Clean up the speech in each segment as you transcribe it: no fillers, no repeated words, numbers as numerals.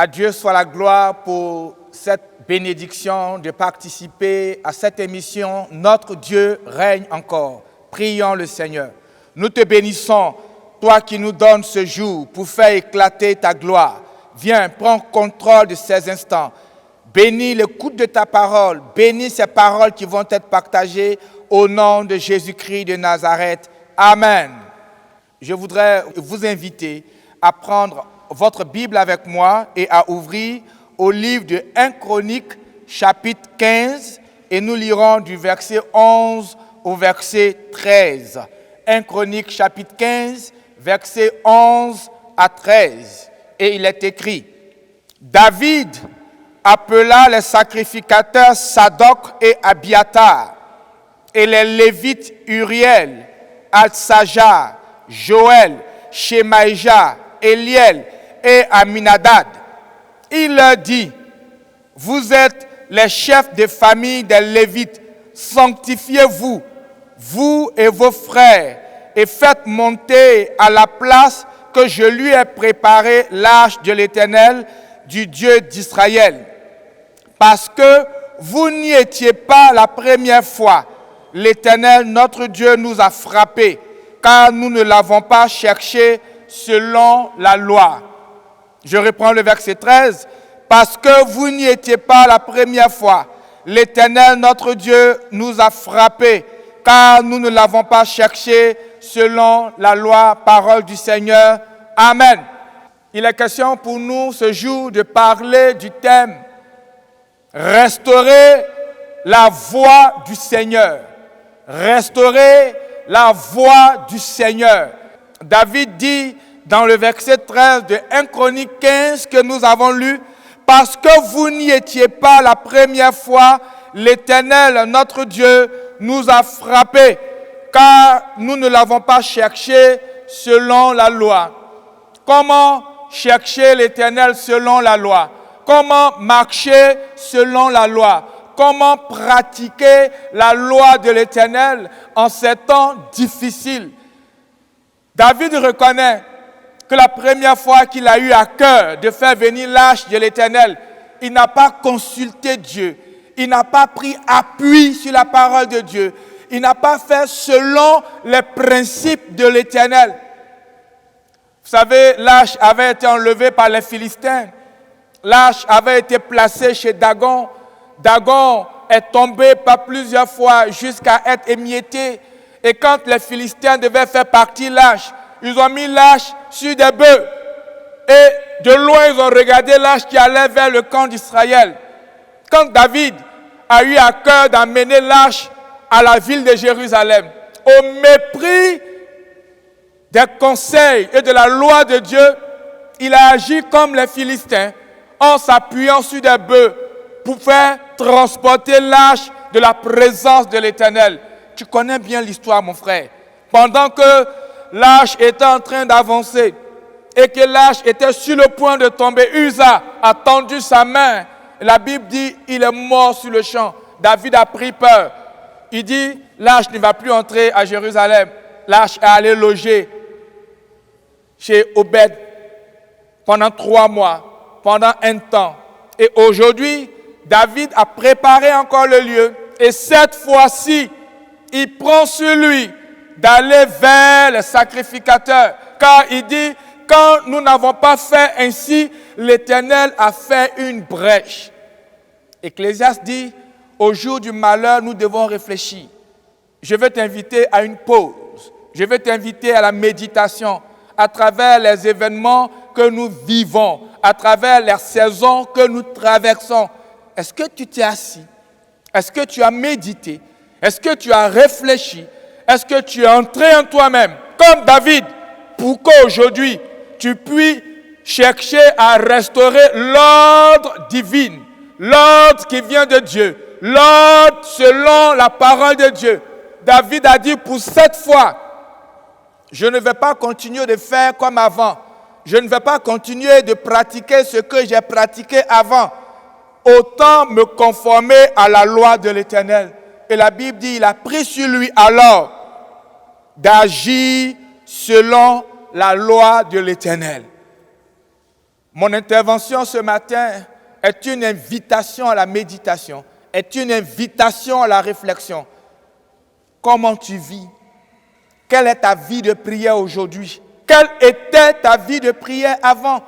À Dieu soit la gloire pour cette bénédiction de participer à cette émission. Notre Dieu règne encore. Prions le Seigneur. Nous te bénissons, toi qui nous donnes ce jour pour faire éclater ta gloire. Viens, prends contrôle de ces instants. Bénis l'écoute de ta parole. Bénis ces paroles qui vont être partagées au nom de Jésus-Christ de Nazareth. Amen. Je voudrais vous inviter à prendre votre Bible avec moi et à ouvrir au livre de 1 Chronique, chapitre 15, et nous lirons du verset 11 au verset 13. 1 Chronique, chapitre 15, verset 11 à 13. Et il est écrit, « David appela les sacrificateurs Sadoc et Abiatar, et les Lévites Uriel, Al-Sajar, Joël, Shemaïja, Eliel et Aminadab. Il leur dit, vous êtes les chefs de famille des Lévites, sanctifiez-vous, vous et vos frères, et faites monter à la place que je lui ai préparée l'arche de l'Éternel, du Dieu d'Israël. Parce que vous n'y étiez pas la première fois, l'Éternel, notre Dieu, nous a frappés, car nous ne l'avons pas cherché selon la loi. » Je reprends le verset 13. « Parce que vous n'y étiez pas la première fois, l'Éternel, notre Dieu, nous a frappés, car nous ne l'avons pas cherché selon la loi, parole du Seigneur. Amen. » Il est question pour nous ce jour de parler du thème « Restaurer la voix du Seigneur ». Restaurer la voix du Seigneur. David dit dans le verset 13 de 1 Chronique 15 que nous avons lu, « Parce que vous n'y étiez pas la première fois, l'Éternel, notre Dieu, nous a frappés, car nous ne l'avons pas cherché selon la loi. » Comment chercher l'Éternel selon la loi? Comment marcher selon la loi? Comment pratiquer la loi de l'Éternel en ces temps difficiles? David reconnaît que la première fois qu'il a eu à cœur de faire venir l'arche de l'Éternel, il n'a pas consulté Dieu, il n'a pas pris appui sur la parole de Dieu, il n'a pas fait selon les principes de l'Éternel. Vous savez, l'arche avait été enlevée par les Philistins, l'arche avait été placée chez Dagon. Dagon est tombé par plusieurs fois jusqu'à être émietté. Et quand les Philistins devaient faire partir l'arche, ils ont mis l'arche sur des bœufs. Et de loin, ils ont regardé l'arche qui allait vers le camp d'Israël. Quand David a eu à cœur d'amener l'arche à la ville de Jérusalem, au mépris des conseils et de la loi de Dieu, il a agi comme les Philistins en s'appuyant sur des bœufs pour faire transporter l'arche de la présence de l'Éternel. Tu connais bien l'histoire, mon frère. Pendant que l'arche était en train d'avancer et que l'arche était sur le point de tomber, Uza a tendu sa main. La Bible dit, il est mort sur le champ. David a pris peur. Il dit, l'arche ne va plus entrer à Jérusalem. L'arche est allée loger chez Obed pendant 3 mois, pendant un temps. Et aujourd'hui, David a préparé encore le lieu et cette fois-ci, il prend sur lui d'aller vers les sacrificateurs. Car il dit, quand nous n'avons pas fait ainsi, l'Éternel a fait une brèche. Ecclésiaste dit, au jour du malheur, nous devons réfléchir. Je veux t'inviter à une pause. Je veux t'inviter à la méditation à travers les événements que nous vivons, à travers les saisons que nous traversons. Est-ce que tu t'es assis? Est-ce que tu as médité? Est-ce que tu as réfléchi? Est-ce que tu es entré en toi-même, comme David, pour qu'aujourd'hui, tu puisses chercher à restaurer l'ordre divin, l'ordre qui vient de Dieu, l'ordre selon la parole de Dieu. David a dit, pour cette fois, je ne vais pas continuer de faire comme avant. Je ne vais pas continuer de pratiquer ce que j'ai pratiqué avant. Autant me conformer à la loi de l'Éternel. Et la Bible dit, il a pris sur lui alors d'agir selon la loi de l'Éternel. Mon intervention ce matin est une invitation à la méditation, est une invitation à la réflexion. Comment tu vis? Quelle est ta vie de prière aujourd'hui? Quelle était ta vie de prière avant?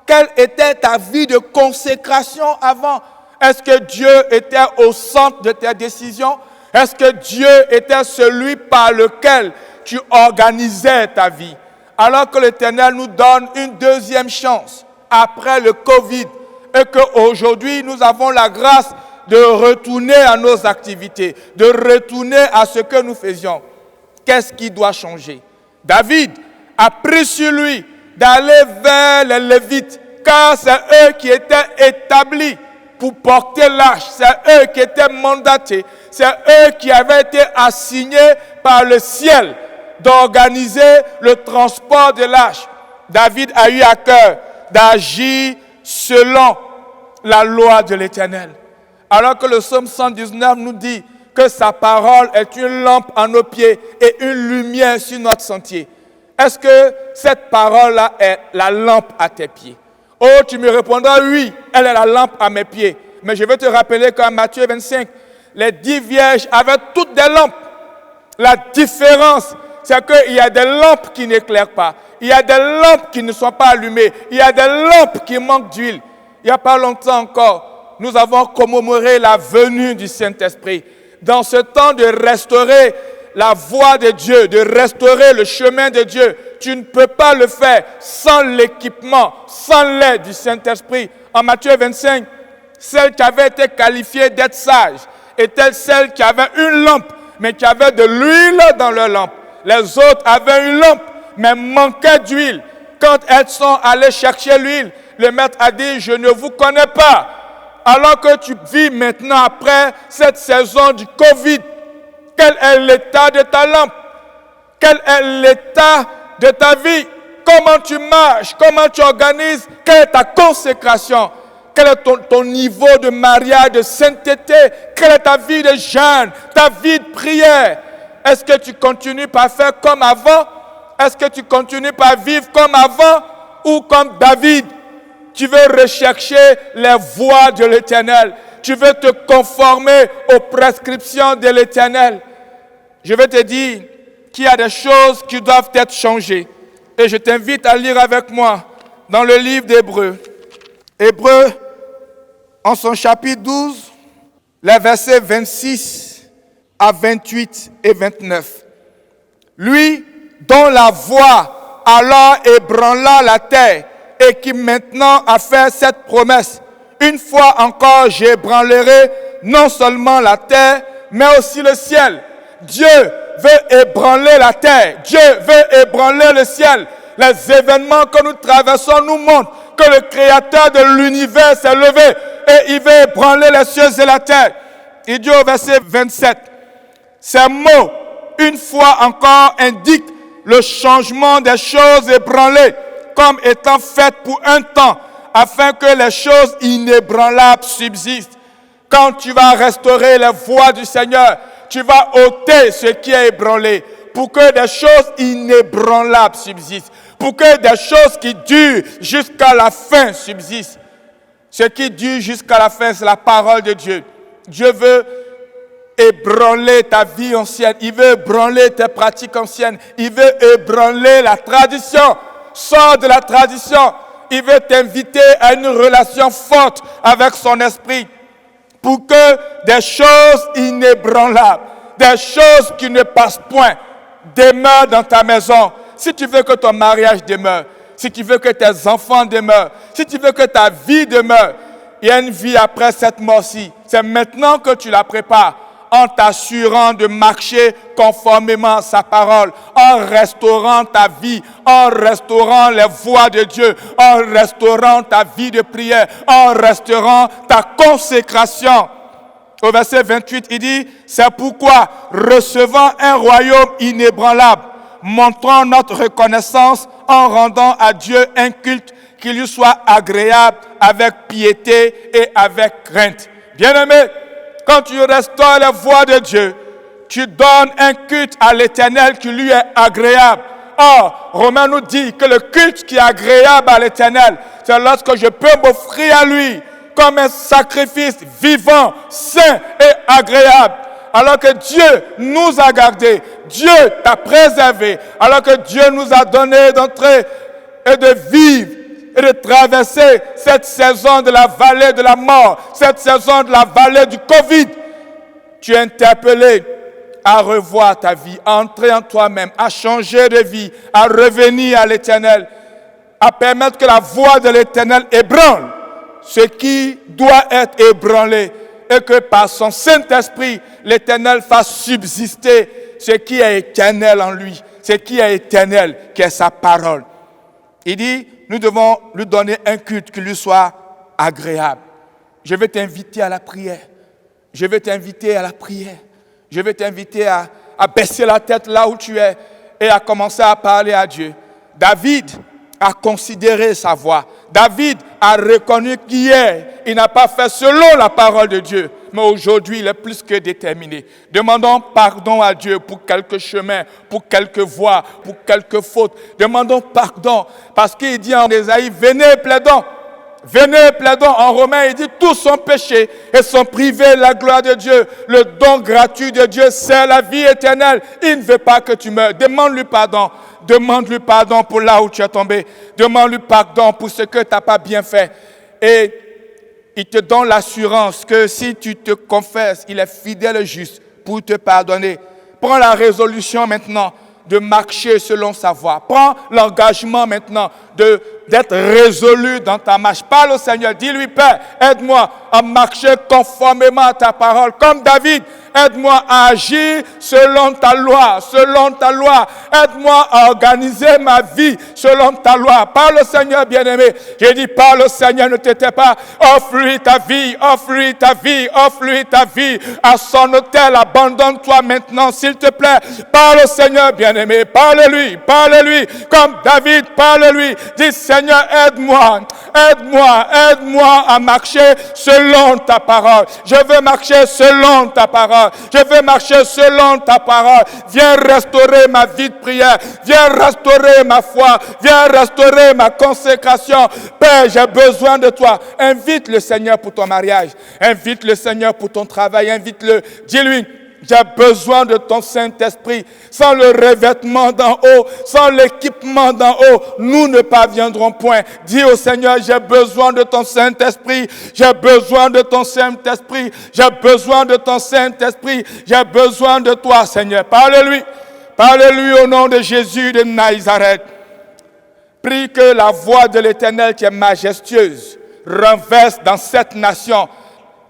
Quelle était ta vie de consécration avant? Est-ce que Dieu était au centre de tes décisions? Est-ce que Dieu était celui par lequel tu organisais ta vie? Alors que l'Éternel nous donne une deuxième chance après le Covid et qu'aujourd'hui nous avons la grâce de retourner à nos activités, de retourner à ce que nous faisions. Qu'est-ce qui doit changer? David a pris sur lui d'aller vers les Lévites, car c'est eux qui étaient établis pour porter l'arche, c'est eux qui étaient mandatés, c'est eux qui avaient été assignés par le ciel d'organiser le transport de l'arche. David a eu à cœur d'agir selon la loi de l'Éternel. Alors que le psaume 119 nous dit que sa parole est une lampe à nos pieds et une lumière sur notre sentier. Est-ce que cette parole-là est la lampe à tes pieds? Oh, tu me répondras, oui, elle est la lampe à mes pieds. Mais je vais te rappeler qu'en Matthieu 25, les 10 vierges avaient toutes des lampes. La différence, c'est qu'il y a des lampes qui n'éclairent pas. Il y a des lampes qui ne sont pas allumées. Il y a des lampes qui manquent d'huile. Il n'y a pas longtemps encore, nous avons commémoré la venue du Saint-Esprit. Dans ce temps de restaurer la voie de Dieu, de restaurer le chemin de Dieu, tu ne peux pas le faire sans l'équipement, sans l'aide du Saint-Esprit. En Matthieu 25, celle qui avait été qualifiée d'être sage était celle qui avait une lampe, mais qui avait de l'huile dans leur lampe. Les autres avaient une lampe, mais manquaient d'huile. Quand elles sont allées chercher l'huile, le maître a dit, je ne vous connais pas. Alors que tu vis maintenant après cette saison du Covid, quel est l'état de ta lampe? Quel est l'état de ta vie? Comment tu marches? Comment tu organises? Quelle est ta consécration? Quel est ton niveau de mariage, de sainteté? Quelle est ta vie de jeûne, ta vie de prière? Est-ce que tu continues par faire comme avant? Est-ce que tu continues par vivre comme avant? Ou comme David, tu veux rechercher les voies de l'Éternel. Tu veux te conformer aux prescriptions de l'Éternel. Je vais te dire qu'il y a des choses qui doivent être changées. Et je t'invite à lire avec moi dans le livre d'Hébreux. Hébreux, en son chapitre 12, les versets 26 à 28 et 29. Lui, dont la voix alors ébranla la terre, et qui maintenant a fait cette promesse. Une fois encore, j'ébranlerai non seulement la terre, mais aussi le ciel. Dieu veut ébranler la terre. Dieu veut ébranler le ciel. Les événements que nous traversons nous montrent que le Créateur de l'univers s'est levé et il veut ébranler les cieux et la terre. Il dit au verset 27, ces mots, une fois encore, indiquent le changement des choses ébranlées comme étant faites pour un temps, afin que les choses inébranlables subsistent. Quand tu vas restaurer les voies du Seigneur, tu vas ôter ce qui est ébranlé, pour que des choses inébranlables subsistent, pour que des choses qui durent jusqu'à la fin subsistent. Ce qui dure jusqu'à la fin, c'est la parole de Dieu. Dieu veut ébranler ta vie ancienne, il veut ébranler tes pratiques anciennes, il veut ébranler la tradition. Sors de la tradition. Il veut t'inviter à une relation forte avec son esprit pour que des choses inébranlables, des choses qui ne passent point, demeurent dans ta maison. Si tu veux que ton mariage demeure, si tu veux que tes enfants demeurent, si tu veux que ta vie demeure, il y a une vie après cette mort-ci. C'est maintenant que tu la prépares, en t'assurant de marcher conformément à sa parole, en restaurant ta vie, en restaurant les voies de Dieu, en restaurant ta vie de prière, en restaurant ta consécration. Au verset 28, il dit, c'est pourquoi, recevant un royaume inébranlable, montrons notre reconnaissance en rendant à Dieu un culte qui lui soit agréable avec piété et avec crainte. Bien-aimés, quand tu restaures les voies de Dieu, tu donnes un culte à l'Éternel qui lui est agréable. Or, Romains nous dit que le culte qui est agréable à l'Éternel, c'est lorsque je peux m'offrir à lui comme un sacrifice vivant, saint et agréable. Alors que Dieu nous a gardés, Dieu t'a préservé, alors que Dieu nous a donné d'entrer et de vivre et de traverser cette saison de la vallée de la mort, cette saison de la vallée du Covid, tu es interpellé à revoir ta vie, à entrer en toi-même, à changer de vie, à revenir à l'Éternel, à permettre que la voix de l'Éternel ébranle ce qui doit être ébranlé et que par son Saint-Esprit, l'Éternel fasse subsister ce qui est éternel en lui, ce qui est éternel, qui est sa parole. Il dit, nous devons lui donner un culte qui lui soit agréable. Je vais t'inviter à la prière. Je vais t'inviter à la prière. Je vais t'inviter à baisser la tête là où tu es et à commencer à parler à Dieu. David a considéré sa voix. David a reconnu qu'hier, il n'a pas fait selon la parole de Dieu. Mais aujourd'hui, il est plus que déterminé. Demandons pardon à Dieu pour quelques chemins, pour quelques voies, pour quelques fautes. Demandons pardon parce qu'il dit en Ésaïe, venez plaidons. Venez, plaidons. En Romains, il dit, tous sont péchés et sont privés de la gloire de Dieu. Le don gratuit de Dieu, c'est la vie éternelle. Il ne veut pas que tu meurs. Demande-lui pardon. Demande-lui pardon pour là où tu es tombé. Demande-lui pardon pour ce que tu n'as pas bien fait. Et il te donne l'assurance que si tu te confesses, il est fidèle et juste pour te pardonner. Prends la résolution maintenant de marcher selon sa voie. Prends l'engagement maintenant d'être résolu dans ta marche. Parle au Seigneur, dis-lui, Père, aide-moi à marcher conformément à ta parole, comme David. Aide-moi à agir selon ta loi, selon ta loi. Aide-moi à organiser ma vie selon ta loi. Parle au Seigneur, bien-aimé. J'ai dit, parle au Seigneur, ne t'étais pas. Offre-lui ta vie, offre-lui ta vie, offre-lui ta vie. À son autel, abandonne-toi maintenant, s'il te plaît. Parle au Seigneur, bien-aimé. Parle-lui, parle-lui. Comme David, parle-lui. Dis, Seigneur, aide-moi, aide-moi, aide-moi à marcher selon ta parole. Je veux marcher selon ta parole. Je veux marcher selon ta parole. Viens restaurer ma vie de prière. Viens restaurer ma foi. Viens restaurer ma consécration. Père, j'ai besoin de toi. Invite le Seigneur pour ton mariage. Invite le Seigneur pour ton travail. Invite-le. Dis-lui, j'ai besoin de ton Saint-Esprit. Sans le revêtement d'en haut, sans l'équipement d'en haut, nous ne parviendrons point. Dis au Seigneur, j'ai besoin de ton Saint-Esprit. J'ai besoin de ton Saint-Esprit. J'ai besoin de ton Saint-Esprit. J'ai besoin de toi, Seigneur. Parle-lui. Parle-lui au nom de Jésus de Nazareth. Prie que la voix de l'Éternel qui est majestueuse renverse dans cette nation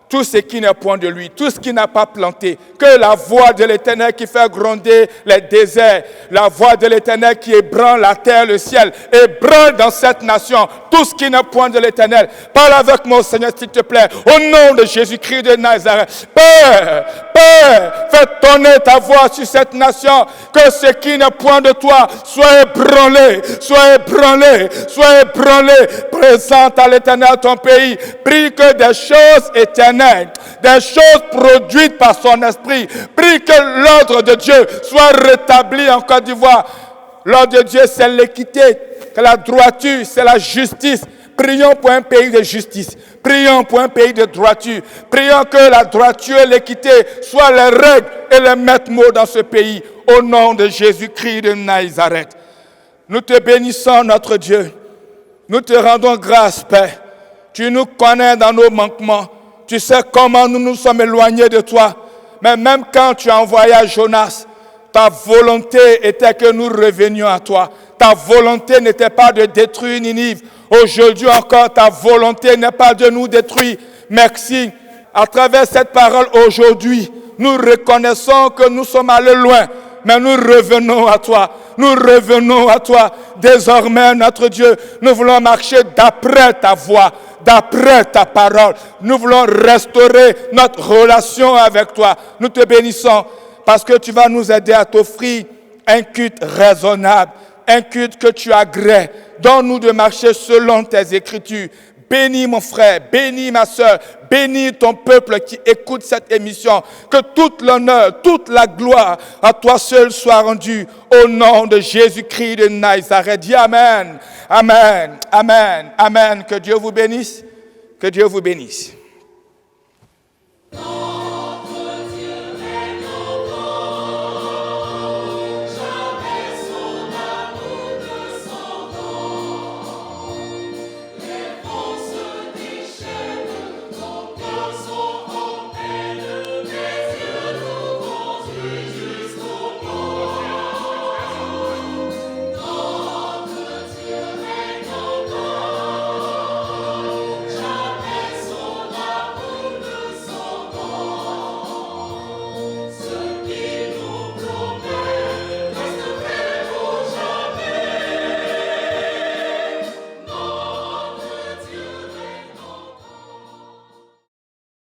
tout ce qui n'est point de lui, tout ce qui n'a pas planté. Que la voix de l'Éternel qui fait gronder les déserts, la voix de l'Éternel qui ébranle la terre, le ciel, ébranle dans cette nation tout ce qui n'est point de l'Éternel. Parle avec moi, Seigneur, s'il te plaît, au nom de Jésus-Christ de Nazareth. Père, Père, fais tonner ta voix sur cette nation, que ce qui n'est point de toi soit ébranlé, soit ébranlé, soit ébranlé. Présente à l'Éternel ton pays. Prie que des choses éternelles, des choses produites par son esprit. Prie que l'ordre de Dieu soit rétabli en Côte d'Ivoire. L'ordre de Dieu, c'est l'équité, que la droiture, c'est la justice. Prions pour un pays de justice. Prions pour un pays de droiture. Prions que la droiture et l'équité soient les règles et les maîtres mots dans ce pays. Au nom de Jésus-Christ de Nazareth. Nous te bénissons, notre Dieu. Nous te rendons grâce, Père. Tu nous connais dans nos manquements. Tu sais comment nous nous sommes éloignés de toi. Mais même quand tu as envoyé Jonas, ta volonté était que nous revenions à toi. Ta volonté n'était pas de détruire Ninive. Aujourd'hui encore, ta volonté n'est pas de nous détruire. Merci. À travers cette parole aujourd'hui, nous reconnaissons que nous sommes allés loin. Mais nous revenons à toi. Nous revenons à toi. Désormais, notre Dieu, nous voulons marcher d'après ta voix, d'après ta parole. Nous voulons restaurer notre relation avec toi. Nous te bénissons parce que tu vas nous aider à t'offrir un culte raisonnable, un culte que tu agrées. Donne-nous de marcher selon tes écritures. Bénis mon frère, bénis ma soeur, bénis ton peuple qui écoute cette émission. Que toute l'honneur, toute la gloire à toi seul soit rendue au nom de Jésus-Christ de Nazareth. Dis Amen, Amen, Amen, Amen. Que Dieu vous bénisse, que Dieu vous bénisse.